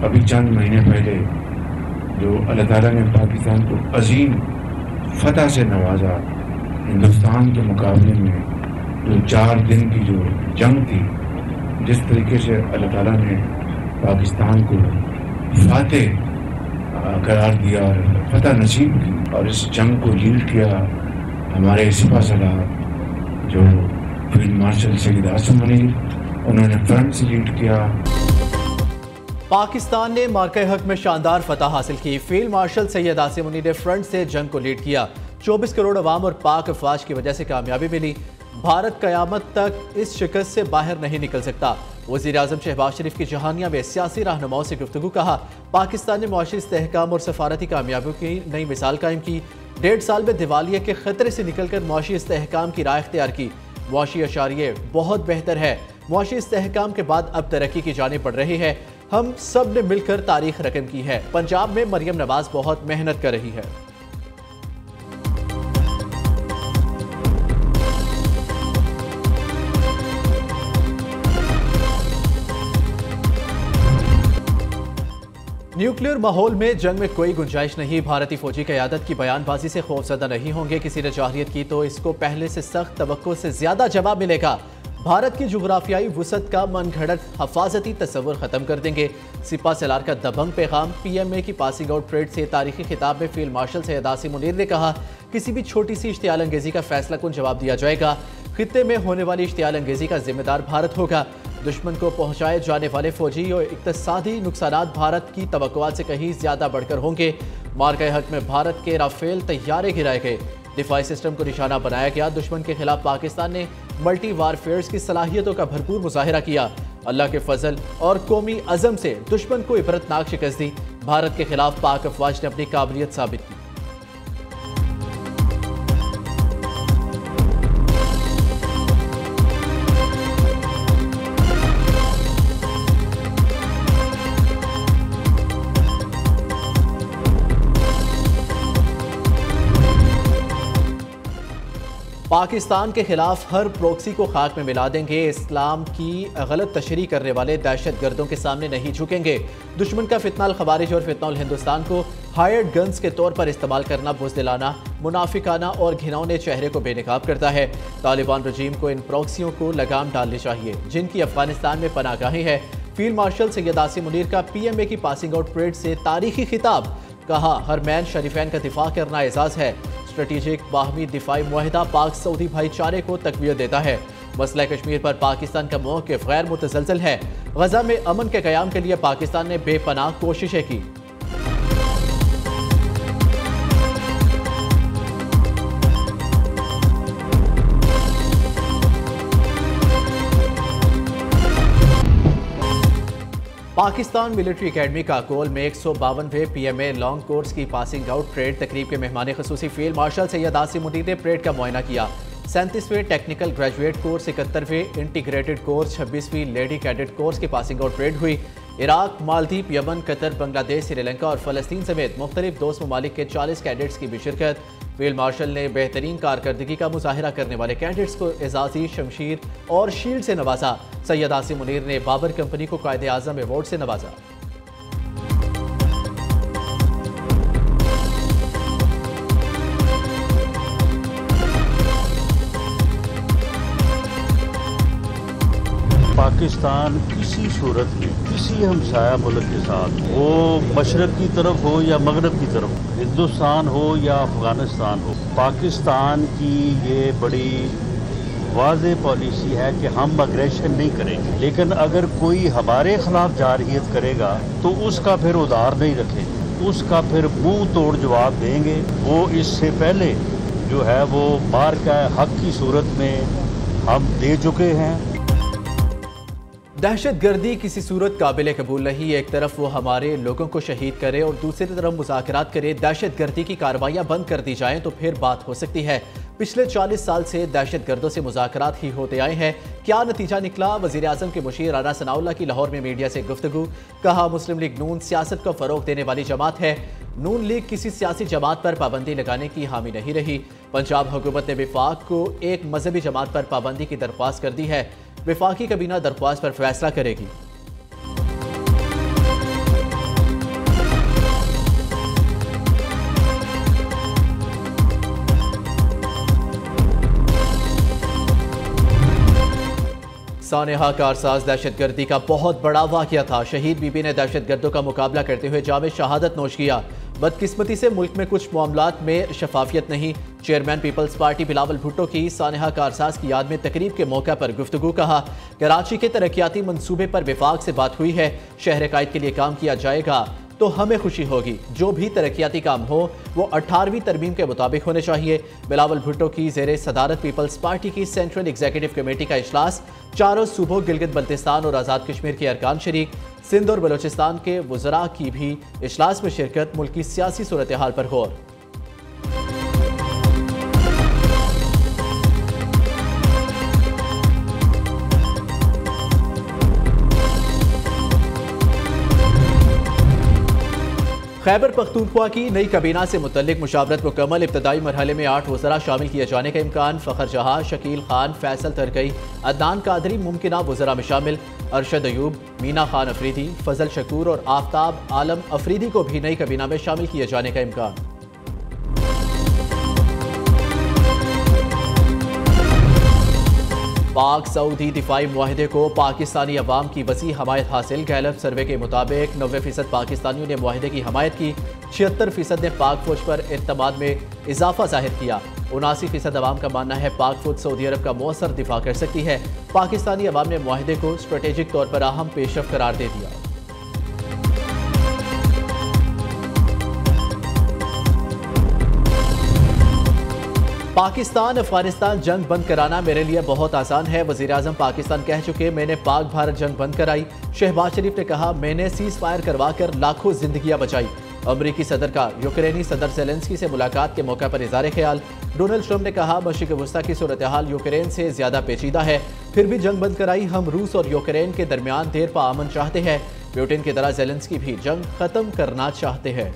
अभी चंद महीने पहले जो अल्लाह ताला ने पाकिस्तान को अजीम फतह से नवाजा, हिंदुस्तान के मुकाबले में जो 4 दिन की जो जंग थी, जिस तरीके से अल्लाह ताला ने पाकिस्तान को फातेह करार दिया और फतह नसीब की, और इस जंग को लीड किया हमारे सिपा सलार जो फील्ड मार्शल सैयद आसिम मुनीर, उन्होंने फ्रंट से लीड किया। पाकिस्तान ने मार्के हक में शानदार फतह हासिल की। फील्ड मार्शल सैयद आसिम मुनीर ने फ्रंट से जंग को लीड किया। 24 करोड़ अवाम और पाक अफवाज की वजह से कामयाबी मिली। भारत कयामत तक इस शिकस्त से बाहर नहीं निकल सकता। वज़ीर-ए-आज़म शहबाज शरीफ की जहानिया में सियासी रहनुमाओं से गुफ्तगू। कहा, पाकिस्तान ने मुआशी इस्तेहकाम और सफारती कामयाबियों की नई मिसाल कायम की। 1.5 साल में दिवालिया के खतरे से निकलकर मुआशी इस्तेहकाम की राह इख्तियार की। मुआशी अशारिये बहुत बेहतर है। मुआशी इस्तेहकाम के बाद अब तरक्की की जाने पड़ रही है। हम सब ने मिलकर तारीख रकम की है। पंजाब में मरियम नवाज बहुत मेहनत कर रही है। न्यूक्लियर माहौल में जंग में कोई गुंजाइश नहीं। भारतीय फौजी क़यादत की बयानबाजी से खौफजदा नहीं होंगे। किसी ने जाहिरियत की तो इसको पहले से सख्त तवक्को से ज्यादा जवाब मिलेगा। भारत की जुग्राफियाई वुसअत का मनगढ़ंत हफाजती तस्वुर खत्म कर देंगे। सिपा सलार का दबंग पैगाम। PMA की पासिंग आउट परेड से तारीखी खिताब में फील्ड मार्शल सैयद आसिम मुनीर ने कहा, किसी भी छोटी सी इश्तियाल अंगेजी का फैसला कुन जवाब दिया जाएगा। खित्ते में होने वाली इश्तियाल अंगेजी का जिम्मेदार भारत होगा। दुश्मन को पहुंचाए जाने वाले फौजी और इक्तसादी नुकसानात भारत की तवक्कुआत से कहीं ज्यादा बढ़कर होंगे। मार्के हक में भारत के राफेल तैयारे गिराए गए। दिफाई सिस्टम को निशाना बनाया गया। दुश्मन के खिलाफ पाकिस्तान ने मल्टी वारफेयर्स की सलाहियतों का भरपूर मुजाहिरा किया। अल्लाह के फजल और कौमी अज़म से दुश्मन को इबरतनाक शिकस्त दी। भारत के खिलाफ पाक अफवाज ने अपनी काबिलियत साबित की। पाकिस्तान के खिलाफ हर प्रोक्सी को खाक में मिला देंगे। इस्लाम की गलत तशरीह करने वाले दहशत गर्दों के सामने नहीं झुकेंगे। दुश्मन का फितनाल खवारिज और फितनाल हिंदुस्तान को हायर्ड गन्स के तौर पर इस्तेमाल करना बुज़दिलाना, मुनाफिकाना और घिनौने चेहरे को बेनकाब करता है। तालिबान रजीम को इन प्रॉक्सियों को लगाम डालनी चाहिए जिनकी अफगानिस्तान में पनाहगाही है। फील्ड मार्शल सैयद आसिम मुनीर का PMA की पासिंग आउट परेड से तारीखी खिताब। कहा, हरमैन शरीफैन का दिफा करना एजाज है। स्ट्रेटेजिक बाहमी दिफाई मुआहिदा पाक सऊदी भाईचारे को तकवीत देता है। मसला कश्मीर पर पाकिस्तान का मौक़िफ़ गैर मुतसलसल है। गजा में अमन के क़याम के लिए पाकिस्तान ने बेपनाह कोशिशें की। पाकिस्तान मिलिट्री एकेडमी काकोल में 152वें PMA लॉन्ग कोर्स की पासिंग आउट परेड तकरीब के मेहमान खसूसी फील्ड मार्शल सैयद आसिम मुनीर ने परेड का मुआयना किया। 37वें टेक्निकल ग्रेजुएट कोर्स, 71वें इंटीग्रेटेड कोर्स, 26वीं लेडी कैडेट कोर्स की पासिंग आउट परेड हुई। Iraq, Maldives, Yemen, Qatar, Bangladesh, Sri Lanka और फ़लस्तीन समेत मुख्तलिफ दोस्त ममालिक के 40 कैडेट्स की भी शिरकत। फील्ड मार्शल ने बेहतरीन कारकर्दगी का मुजाहिरा करने वाले कैडेट्स को एजाज़ी शमशीर और शील्ड से नवाजा। सैयद आसिम मुनीर ने बाबर कंपनी को कायदे आज़म अवार्ड से नवाजा। पाकिस्तान किसी सूरत में किसी हमसाया मुल्क के साथ, वो मशरक़ की तरफ हो या मगरब की तरफ, हिंदुस्तान हो या अफ़गानिस्तान हो, पाकिस्तान की ये बड़ी वाज़ेह पॉलिसी है कि हम अग्रेशन नहीं करेंगे। लेकिन अगर कोई हमारे खिलाफ जारहियत करेगा तो उसका फिर उधार नहीं रखेंगे, उसका फिर मुंह तोड़ जवाब देंगे। वो इससे पहले जो है वो मार्का हक की सूरत में हम दे चुके हैं। दहशत गर्दी किसी सूरत काबिल कबूल नहीं। एक तरफ वो हमारे लोगों को शहीद करे और दूसरी तरफ मुज़ाकरात करे। दहशत गर्दी की कार्रवाइयाँ बंद कर दी जाएं तो फिर बात हो सकती है। पिछले 40 साल से दहशत गर्दों से मुज़ाकरात ही होते आए हैं। क्या नतीजा निकला? वज़ीर-ए-आज़म के मुशीर राना सनाउल्लाह की लाहौर में मीडिया से गुफ्तगू। कहा, मुस्लिम लीग नून सियासत को फ़रोग़ देने वाली जमात है। नून लीग किसी सियासी जमात पर पाबंदी लगाने की हामी नहीं रही। पंजाब हुकूमत ने विफाक को एक मजहबी जमात पर पाबंदी की दरख्वास्त कर दी है। विफाकी कबीना दरख्वास्त पर फैसला करेगी। सानेहा कारसाज दहशतगर्दी का बहुत बड़ा वाकया था। शहीद बीबी ने दहशतगर्दों का मुकाबला करते हुए जामे शहादत नोश किया। बदकिस्मती से मुल्क में कुछ मामलात में शफाफियत नहीं। चेयरमैन पीपल्स पार्टी बिलावल भुट्टो की सानेहा कारसाज की याद में तकरीब के मौके पर गुफ्तगू। कहा, कराची के तरक्याती मंसूबे पर विफाक से बात हुई है। शहर कायद के लिए काम किया जाएगा तो हमें खुशी होगी। जो भी तरक्याती काम हो वो 18वीं तरमीम के मुताबिक होने चाहिए। बिलावल भुट्टो की जेरे सदारत पीपल्स पार्टी की सेंट्रल एग्जीक्यूटिव कमेटी का इजलास चारों सूबों गिलगित बल्तिस्तान और आज़ाद कश्मीर के अरकान शरीक, सिंध और बलोचिस्तान के वज़रा की भी इजलास में शिरकत। मुल्क की सियासी सूरत हाल पर गौर। खैबर पख्तूनख्वा की नई काबीना से मुतल्लिक मुशावरत मुकम्मल। इब्तदाई मरहले में 8 वज़रा शामिल किए जाने का इम्कान। फ़खर जहाँ, शकील खान, फैसल तरकई, अदनान कादरी मुमकिना वज़रा में शामिल। अरशद अयूब, मीना खान अफरीदी, फजल शकूर और आफ्ताब आलम अफरीदी को भी नई काबीना में शामिल किए जाने का इम्कान। पाक सऊदी दिफाई मुआहदे को पाकिस्तानी अवाम की वसी हमायत हासिल। गैलप सर्वे के मुताबिक 90% पाकिस्तानियों ने मुआहदे की हमायत की। 76% ने पाक फौज पर एतमाद में इजाफा जाहिर किया। 79% अवाम का मानना है पाक फौज सऊदी अरब का मौसर दिफा कर सकती है। पाकिस्तानी अवाम ने मुआहदे को स्ट्रेटेजिक तौर पर अहम पेशरफ करार दे दिया। पाकिस्तान अफगानिस्तान जंग बंद कराना मेरे लिए बहुत आसान है। वज़ीर आज़म पाकिस्तान कह चुके, मैंने पाक भारत जंग बंद कराई। शहबाज शरीफ ने कहा, मैंने सीज फायर करवा कर लाखों जिंदगियां बचाई। अमरीकी सदर का यूक्रेनी सदर ज़ेलेंस्की से मुलाकात के मौके पर इज़हार ख्याल। डोनाल्ड ट्रंप ने कहा, मशरिक़ वस्ता की सूरत हाल यूक्रेन से ज्यादा पेचीदा है, फिर भी जंग बंद कराई। हम रूस और यूक्रेन के दरमियान देर पा अमन चाहते हैं। पुतिन की तरह ज़ेलेंस्की भी जंग खत्म करना चाहते हैं।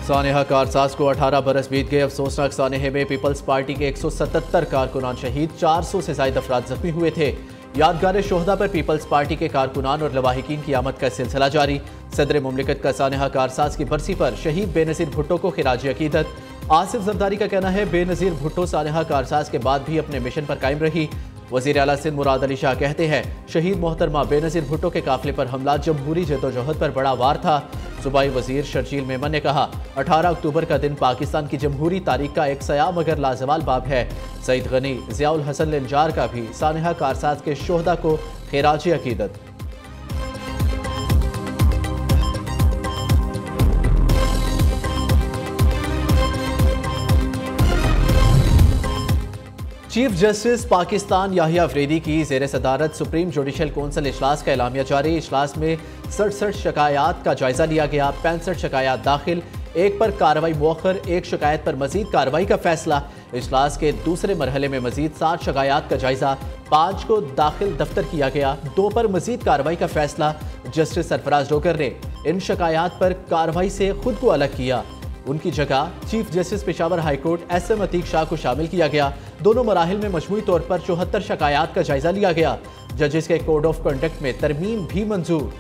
सानेहा कारसाज को 18 बरस बीत गए। अफसोसनाक सानेहे में पीपल्स पार्टी के 177 कारकुनान शहीद, 400 से ज्यादा अफराद जख्मी हुए थे। यादगार शोहदा पर पीपल्स पार्टी के कारकुनान और लवाहिकीन की आमद का सिलसिला जारी। सदर मुमलिकत का सानेहा कारसाज की बरसी पर शहीद बेनज़ीर भुट्टो को खिराज अकीदत। आसिफ जरदारी का कहना है, बेनज़ीर भुट्टो सानेहा कारसाज के बाद भी अपने मिशन पर कायम रही। वज़ीर आला सिंध मुराद अली शाह कहते हैं, शहीद मोहतरमा बेनज़ीर भुट्टो के काफिले पर हमला जमहूरी जदोजहद पर बड़ा वार था। सूबाई वजीर शर्जील मेमन ने कहा, 18 अक्टूबर का दिन पाकिस्तान की जमहूरी तारीख का एक सया मगर लाजवाल बाब है। सईद गनी, ज़ियाउल हसन लिंजार का भी सानेहा कारसाज के शोहदा को खिराज अकीदत। चीफ जस्टिस पाकिस्तान याहिया अफरीदी की ज़ेर सदारत सुप्रीम जुडिशल कौंसिल इजलास का एलामिया जारी। इजलास में 67 शिकायत का जायजा लिया गया। 65 शिकायत दाखिल, एक पर कार्रवाई मौखर, एक शिकायत पर मजीद कार्रवाई का फैसला। इजलास के दूसरे मरहले में मजीद 7 शिकायत का जायजा, 5 को दाखिल दफ्तर किया गया, 2 पर मजीद कार्रवाई का फैसला। जस्टिस सरफराज डोगर ने इन शिकायत पर कार्रवाई से खुद को अलग किया। उनकी जगह chief justice Peshawar high court SM Atiq Shah को शामिल किया गया। दोनों मराहिल में मजमूई तौर पर 74 शिकायत का जायजा लिया गया। जजेस के कोड ऑफ कंडक्ट में तरमीम भी मंजूर।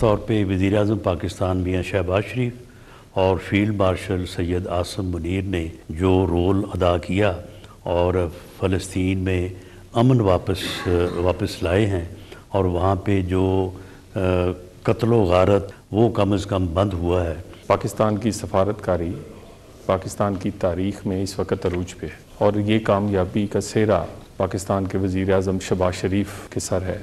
तौर पे वज़ीर आज़म पाकिस्तान मियां शहबाज शरीफ और फील्ड मार्शल सैयद आसिम मुनीर ने जो रोल अदा किया और फ़लस्तीन में अमन वापस लाए हैं और वहाँ पे जो कत्लो गारत वो कम से कम बंद हुआ है। पाकिस्तान की सफारतकारी पाकिस्तान की तारीख़ में इस वक्त अरूज पे है और ये कामयाबी का सेहरा पाकिस्तान के वज़ीर आज़म शहबाज शरीफ के सर है।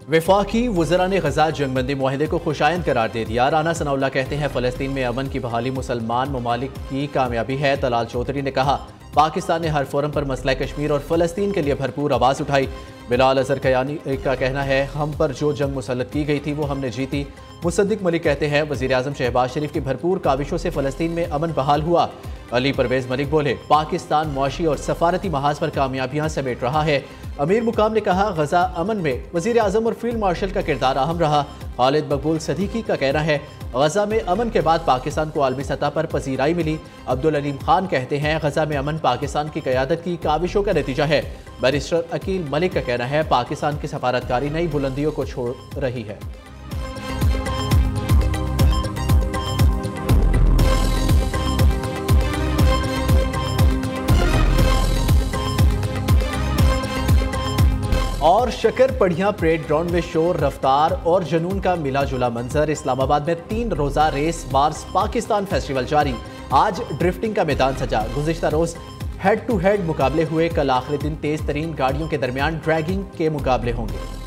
वफाकी वज़रा ने गजा जंगबंदी मुआहदे को खुशाइंद करार दे दिया। राना सनाउल्लाह कहते हैं, फ़लस्तीन में अमन की बहाली मुसलमान ममालिक की कामयाबी है। तलाल चौधरी ने कहा, पाकिस्तान ने हर फोरम पर मसला कश्मीर और फ़लस्तीन के लिए भरपूर आवाज़ उठाई। बिलाल अजहर कयानी का कहना है, हम पर जो जंग मुसल्लत की गई थी वो हमने जीती। मुसद्दिक मलिक कहते हैं वज़ीर आज़म शहबाज शरीफ की भरपूर काविशों से फ़लस्तीन में अमन बहाल हुआ। अली परवेज़ मलिक बोले पाकिस्तान मुआशी और सफारती महाज पर कामयाबियां समेट रहा है। अमीर मुकाम ने कहा गजा अमन में वज़ीर आज़म और फील्ड मार्शल का किरदार अहम रहा। खालिद मकबूल सदीकी का कहना है गजा में अमन के बाद पाकिस्तान को आलमी सतह पर पजीराई मिली। अब्दुल अलीम खान कहते हैं गजा में अमन पाकिस्तान की क़यादत की काविशों का नतीजा है। बैरिस्टर अकील मलिक का कहना है पाकिस्तान की सफारतकारी नई बुलंदियों को छोड़ रही है। और शकर पढ़िया परेड ग्राउंड में शोर, रफ्तार और जुनून का मिला जुला मंजर। इस्लामाबाद में 3 रोजा रेस बार्स पाकिस्तान फेस्टिवल जारी। आज ड्रिफ्टिंग का मैदान सजा। गुज़िश्ता रोज हेड टू हेड मुकाबले हुए। कल आखिरी दिन तेज तरीन गाड़ियों के दरमियान ड्रैगिंग के मुकाबले होंगे।